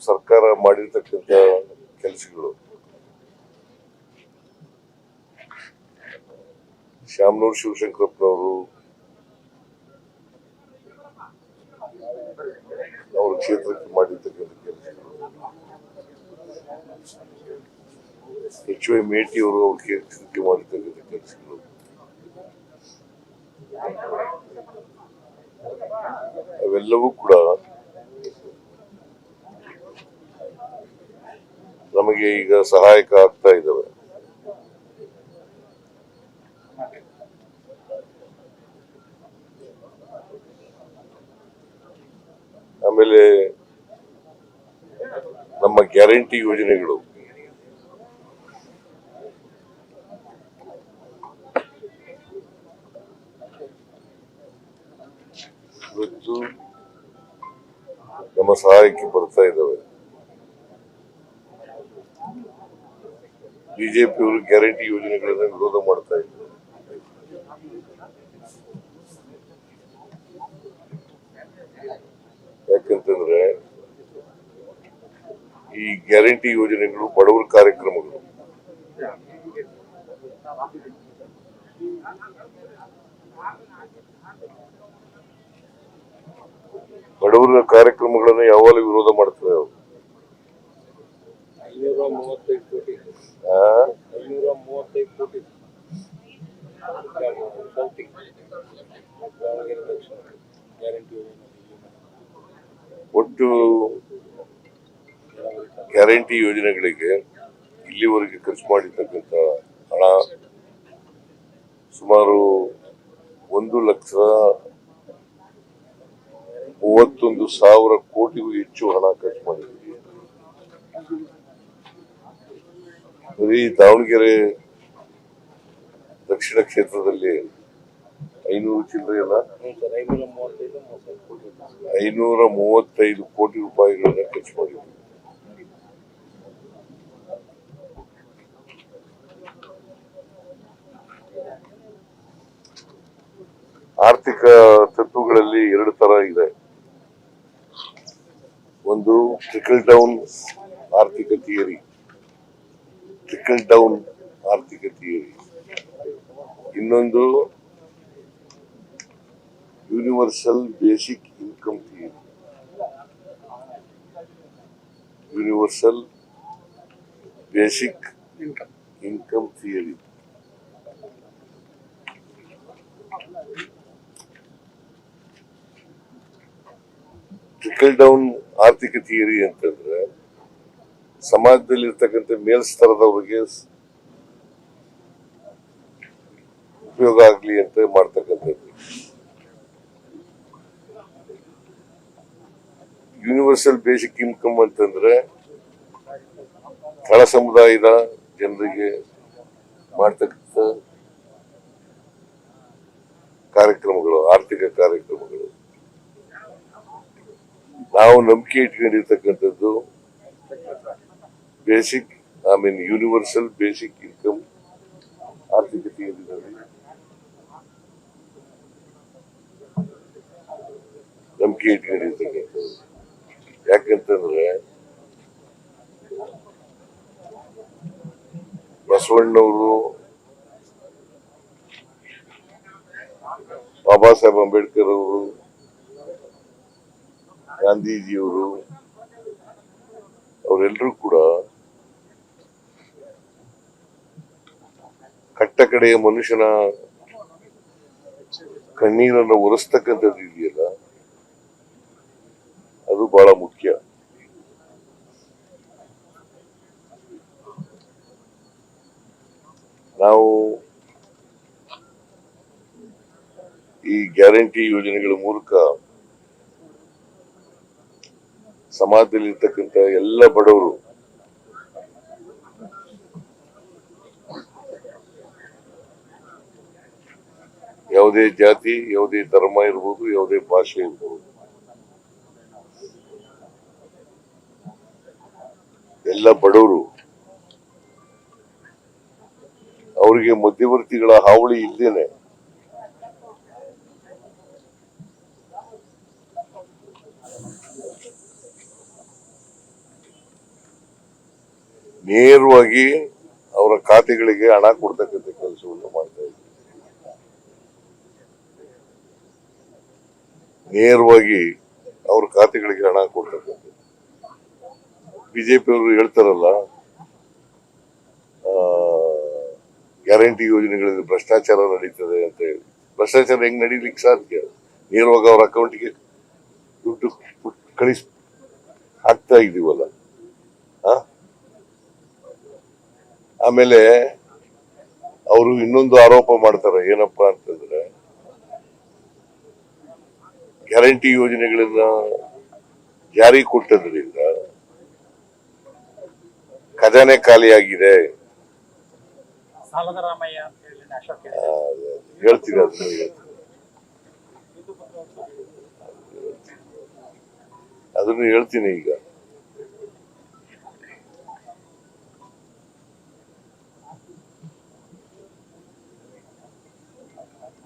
ಸರ್ಕಾರ ಮಾಡಿರ್ತಕ್ಕಂಥ ಕೆಲಸಗಳು ಶಾಮನೂರು ಶಿವಶಂಕರಪ್ಪನವರು ಅವರ ಕ್ಷೇತ್ರಕ್ಕೆ ಮಾಡಿರ್ತಕ್ಕಂಥ ಕೆಲಸಗಳು, HY ಮೇಟಿ ಅವರು ಅವ್ರ ಕ್ಷೇತ್ರಕ್ಕೆ ಮಾಡಿರ್ತಕ್ಕಂಥ ಕೆಲಸಗಳು, ಅವೆಲ್ಲವೂ ಕೂಡ ನಮಗೆ ಈಗ ಸಹಾಯಕ ಆಗ್ತಾ ಇದ್ದಾವೆ. ಆಮೇಲೆ ನಮ್ಮ ಗ್ಯಾರಂಟಿ ಯೋಜನೆಗಳು ಇವತ್ತು ನಮ್ಮ ಸಹಾಯಕ್ಕೆ ಬರ್ತಾ ಇದ್ದಾವೆ. ಬಿಜೆಪಿಯವರು ಗ್ಯಾರಂಟಿ ಯೋಜನೆಗಳನ್ನ ವಿರೋಧ ಮಾಡ್ತಾ ಇದ್ದಾರೆ. ಯಾಕಂತಂದ್ರೆ ಈ ಗ್ಯಾರಂಟಿ ಯೋಜನೆಗಳು ಬಡವರ ಕಾರ್ಯಕ್ರಮಗಳು. ಬಡವರ ಕಾರ್ಯಕ್ರಮಗಳನ್ನ ಯಾವಾಗಲೂ ವಿರೋಧ ಮಾಡ್ತಾರೆ ಅವರು. 535 ಕೋಟಿ ಒಟ್ಟು ಗ್ಯಾರಂಟಿ ಯೋಜನೆಗಳಿಗೆ ಇಲ್ಲಿವರೆಗೆ ಖರ್ಚು ಮಾಡಿರ್ತಕ್ಕಂಥ ಹಣ ಸುಮಾರು 1,31,000 ಕೋಟಿಗೂ ಹೆಚ್ಚು ಹಣ ಖರ್ಚು ಮಾಡಿದ್ದೀವಿ. ಬರೀ ದಾವಣಗೆರೆ ದಕ್ಷಿಣ ಕ್ಷೇತ್ರದಲ್ಲಿ 500 ಚಿಲ್ಲರೆ ಅಲ್ಲ 535 ಕೋಟಿ ರೂಪಾಯಿಗಳನ್ನ ಖರ್ಚು ಮಾಡಿದ್ದೀವಿ. ಆರ್ಥಿಕ ತತ್ವಗಳಲ್ಲಿ 2 ತರ ಇದೆ. ಒಂದು ಟ್ರಿಕಲ್ ಡೌನ್ ಆರ್ಥಿಕ ಥಿಯರಿ, ಇನ್ನೊಂದು universal basic income theory. Trickle down ಆರ್ಥಿಕ ಥಿಯರಿ ಅಂತಂದ್ರೆ ಸಮಾಜದಲ್ಲಿ ಇರ್ತಕ್ಕಂಥ ಮೇಲ್ಸ್ತರದವರಿಗೆ ಉಪಯೋಗ ಆಗ್ಲಿ ಅಂತ ಮಾಡ್ತಕ್ಕಂಥದ್ದು. ಯೂನಿವರ್ಸಲ್ ಬೇಸಿಕ್ ಇನ್ಕಮ್ ಅಂತಂದ್ರೆ ತಳ ಸಮುದಾಯದ ಜನರಿಗೆ ಮಾಡ್ತಕ್ಕಂಥ ಕಾರ್ಯಕ್ರಮಗಳು, ಆರ್ಥಿಕ ಕಾರ್ಯಕ್ರಮಗಳು. ನಾವು ನಂಬಿಕೆ ಇಟ್ಕೊಂಡಿರ್ತಕ್ಕಂಥದ್ದು ಯೂನಿವರ್ಸಲ್ ಬೇಸಿಕ್ ಇನ್ಕಮ್ ಆರ್ಥಿಕತೆಯಲ್ಲಿ ನಂಬಿಕೆ ಇಟ್ಕೊಂಡಿರ್ತಕ್ಕಂಥದ್ದು. ಯಾಕಂತಂದ್ರೆ ಬಸವಣ್ಣವರು, ಬಾಬಾ ಸಾಹೇಬ್ ಅಂಬೇಡ್ಕರ್ ಅವರು, ಗಾಂಧೀಜಿಯವರು ಅವರೆಲ್ಲರೂ ಕೂಡ ಕಟ್ಟ ಕಡೆಯ ಮನುಷ್ಯನ ಕಣ್ಣೀರನ್ನು ಒರೆಸ್ತಕ್ಕಂಥದ್ದು ಇದೆಯಲ್ಲ, ಅದು ಬಹಳ ಮುಖ್ಯ. ನಾವು ಈ ಗ್ಯಾರಂಟಿ ಯೋಜನೆಗಳ ಮೂಲಕ ಸಮಾಜದಲ್ಲಿರ್ತಕ್ಕಂಥ ಎಲ್ಲ ಬಡವರು ಯಾವುದೇ ಜಾತಿ, ಯಾವುದೇ ಧರ್ಮ ಇರ್ಬೋದು, ಯಾವುದೇ ಭಾಷೆ ಇರ್ಬೋದು, ಎಲ್ಲ ಬಡವರು ಅವರಿಗೆ ಮಧ್ಯವರ್ತಿಗಳ ಹಾವಳಿ ಇದ್ದೇನೆ ನೇರವಾಗಿ ಅವರ ಖಾತೆಗಳಿಗೆ ಹಣ ಕೊಡ್ತಕ್ಕಂಥ ಕೆಲಸವನ್ನು ಮಾಡ್ತಾ ಇದ್ದೀವಿ. ನೇರವಾಗಿ ಅವ್ರ ಖಾತೆಗಳಿಗೆ ಹಣ ಕೊಡ್ತಕ್ಕಂಥ ಬಿಜೆಪಿ ಅವರು ಹೇಳ್ತಾರಲ್ಲ, ಗ್ಯಾರಂಟಿ ಯೋಜನೆಗಳಲ್ಲಿ ಭ್ರಷ್ಟಾಚಾರ ನಡೀತದೆ ಅಂತ ಹೇಳಿ. ಭ್ರಷ್ಟಾಚಾರ ಹೆಂಗ್ ನಡೀಲಿಕ್ಕೆ ಸಾಧ್ಯ? ನೇರವಾಗಿ ಅವ್ರ ಅಕೌಂಟ್ಗೆ ದುಡ್ಡು ಹಾಕ್ತಾ ಇದೀವಲ್ಲ. ಆಮೇಲೆ ಅವರು ಇನ್ನೊಂದು ಆರೋಪ ಮಾಡ್ತಾರೆ, ಏನಪ್ಪಾ ಅಂತಂದ್ರೆ ಗ್ಯಾರಂಟಿ ಯೋಜನೆಗಳನ್ನ ಜಾರಿ ಕೊಟ್ಟದ್ರಿಂದ ಖಜಾನೆ ಖಾಲಿಯಾಗಿದೆ. ಹೇಳ್ತೀನಿ, ಅದನ್ನು ಹೇಳ್ತೀನಿ ಈಗ.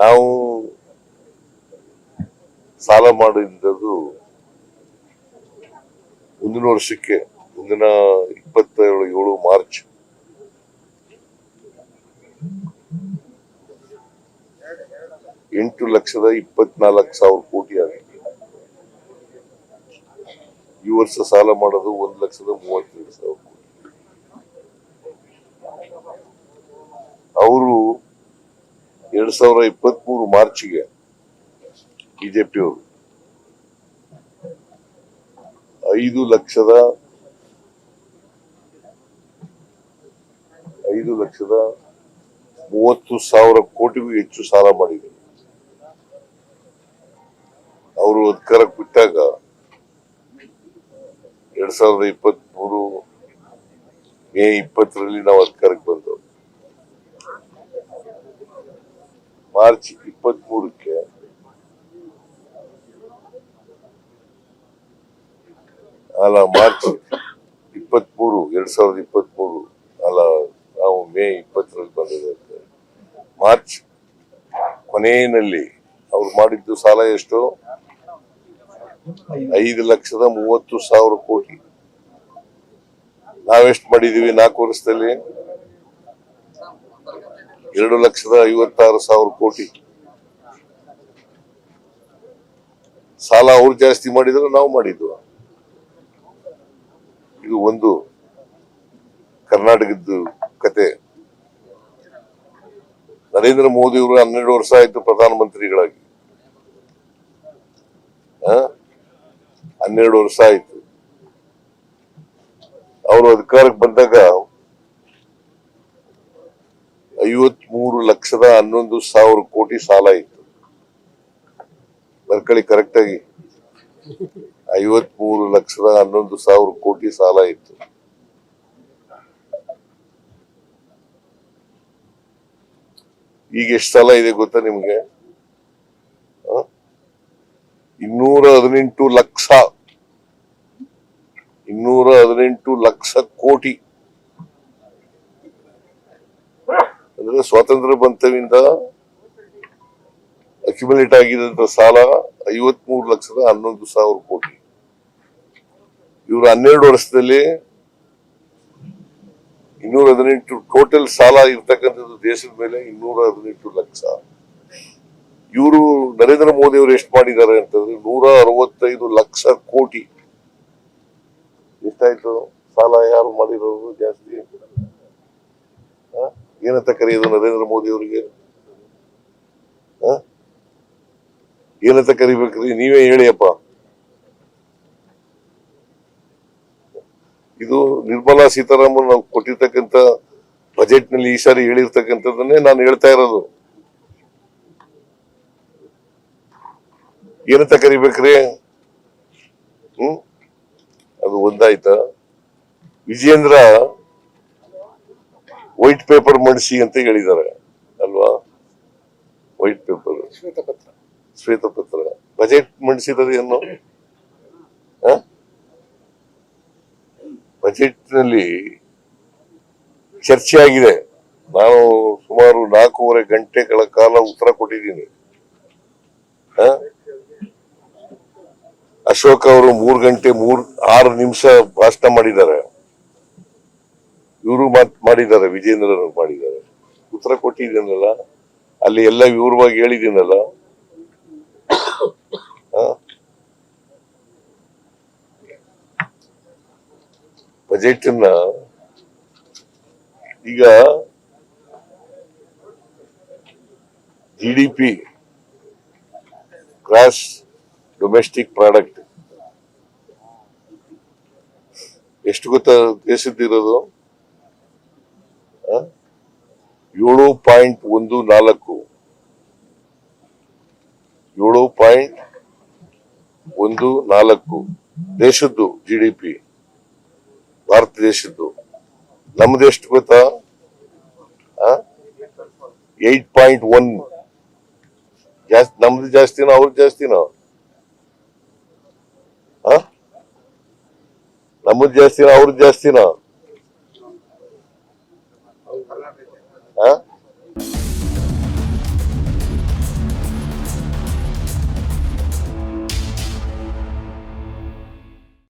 ನಾವು ಸಾಲ ಮಾಡಿದ್ದು ಮುಂದಿನ ವರ್ಷಕ್ಕೆ, ಮುಂದಿನ 27 ಮಾರ್ಚ್ $8,24,000 ಕೋಟಿ ಆಗಿದೆ. ಈ ವರ್ಷ ಸಾಲ ಮಾಡೋದು 1,32,000 ಕೋಟಿ. ಅವರು 2023 ಮಾರ್ಚ್ಗೆ ಬಿಜೆಪಿಯವರು 5,30,000 ಕೋಟಿಗೂ ಹೆಚ್ಚು ಸಾಲ ಮಾಡಿದರು. ಅವರು ಅಧಿಕಾರಕ್ಕೆ ಬಿಟ್ಟಾಗ 2023 ಮೇ 20ರಲ್ಲಿ ನಾವು ಅಧಿಕಾರಕ್ಕೆ ಬಂದವು. ಮಾರ್ಚ್ 23ಕ್ಕೆ ಮಾರ್ಚ್ 23 2023 ನಾವು ಮೇ 20ರಲ್ಲಿ ಬಂದಿದ್ದೇವೆ. ಮಾರ್ಚ್ ಕೊನೆಯಲ್ಲಿ ಅವ್ರು ಮಾಡಿದ್ದು ಸಾಲ ಎಷ್ಟು? 5,30,000 ಕೋಟಿ. ನಾವೆಷ್ಟು ಮಾಡಿದೀವಿ 4 ವರ್ಷದಲ್ಲಿ? 2,56,000 ಕೋಟಿ. ಸಾಲ ಅವ್ರು ಜಾಸ್ತಿ ಮಾಡಿದ್ರು, ನಾವು ಮಾಡಿದ್ವು. ಇದು ಒಂದು ಕರ್ನಾಟಕದ ಕತೆ. ನರೇಂದ್ರ ಮೋದಿ ಅವರು 12 ವರ್ಷ ಆಯ್ತು ಪ್ರಧಾನಮಂತ್ರಿಗಳಾಗಿ. 12 ವರ್ಷ ಆಯ್ತು. ಅವರು ಅಧಿಕಾರಕ್ಕೆ ಬಂದಾಗ 53,11,000 ಕೋಟಿ ಸಾಲ ಇತ್ತು. ಬರ್ಕಳಿ ಕರೆಕ್ಟ್ ಆಗಿ 53,11,000 ಕೋಟಿ ಸಾಲ ಇತ್ತು. ಈಗ ಎಷ್ಟು ಸಾಲ ಇದೆ ಗೊತ್ತಾ ನಿಮ್ಗೆ? 218 ಲಕ್ಷ ಕೋಟಿ. ಅಂದ್ರೆ ಸ್ವಾತಂತ್ರ್ಯ ಬಂತವಿಂದ ಅಕ್ಯುಮುಲೇಟ್ ಆಗಿದ್ದಂತ ಸಾಲ 53,11,000 ಕೋಟಿ. ಇವರು 12 ವರ್ಷದಲ್ಲಿ 218 ಟೋಟಲ್ ಸಾಲ ಇರ್ತಕ್ಕಂಥದ್ದು ದೇಶದ ಮೇಲೆ 218 ಲಕ್ಷ. ಇವರು ನರೇಂದ್ರ ಮೋದಿ ಅವರು ಎಷ್ಟು ಮಾಡಿದ್ದಾರೆ ಅಂತಂದ್ರೆ 165 ಲಕ್ಷ ಕೋಟಿ. ಎಷ್ಟಾಯ್ತು ಸಾಲ? ಯಾರು ಮಾಡಿರೋದು ಜಾಸ್ತಿ? ಏನಂತ ಕರೆಯೋದು ನರೇಂದ್ರ ಮೋದಿ ಅವರಿಗೆ? ಏನಂತ ಕರಿಬೇಕ್ರಿ? ನೀವೇ ಹೇಳಿಯಪ್ಪ. ಇದು ನಿರ್ಮಲಾ ಸೀತಾರಾಮನ್ ನಾವು ಕೊಟ್ಟಿರ್ತಕ್ಕಂಥ ಬಜೆಟ್ ನಲ್ಲಿ ಈ ಸಾರಿ ಹೇಳಿರ್ತಕ್ಕಂಥದ್ದನ್ನೇ ನಾನು ಹೇಳ್ತಾ ಇರೋದು. ಏನಂತ ಕರಿಬೇಕ್ರಿ? ಅದು ಒಂದಾಯ್ತಾ? ವಿಜೇಂದ್ರ ವೈಟ್ ಪೇಪರ್ ಮಾಡಿಸಿ ಅಂತ ಹೇಳಿದ್ದಾರೆ ಅಲ್ವಾ? ವೈಟ್ ಪೇಪರ್, ಶ್ವೇತಪತ್ರ. ಬಜೆಟ್ ಮಂಡಿಸಿರೋದು ಏನು? ಬಜೆಟ್ ನಲ್ಲಿ ಚರ್ಚೆ ಆಗಿದೆ. ನಾನು ಸುಮಾರು 4.5 ಗಂಟೆಗಳ ಕಾಲ ಉತ್ತರ ಕೊಟ್ಟಿದ್ದೀನಿ. ಅಶೋಕ್ ಅವರು 3 ಗಂಟೆ 6 ನಿಮಿಷ ಭಾಷಣ ಮಾಡಿದ್ದಾರೆ. ಇವರು ಮಾಡಿದ್ದಾರೆ, ವಿಜೇಂದ್ರ ಮಾಡಿದ್ದಾರೆ. ಉತ್ತರ ಕೊಟ್ಟಿದ್ದೀನಲ್ಲ, ಅಲ್ಲಿ ಎಲ್ಲ ವಿವರವಾಗಿ ಹೇಳಿದ್ದೀನಲ್ಲ. ಬಜೆಟ್ ಅನ್ನ ಈಗ GDP ಗ್ರಾಸ್ ಡೊಮೆಸ್ಟಿಕ್ ಪ್ರಾಡಕ್ಟ್ ಎಷ್ಟು ಗೊತ್ತಾ ದೇಶದ್ದಿರೋದು? 7.14 7.14 ದೇಶದ್ದು GDP, ಭಾರತ ದೇಶದ್ದು. ನಮ್ದು ಎಷ್ಟು ಗೊತ್ತಾ? 8.1. ನಮ್ದು ಜಾಸ್ತಿನೋ ಅವ್ರದ್ದು ಜಾಸ್ತಿನೋ? ನಮ್ಮದು ಜಾಸ್ತಿನೋ ಅವ್ರದ್ದು ಜಾಸ್ತಿನೋ?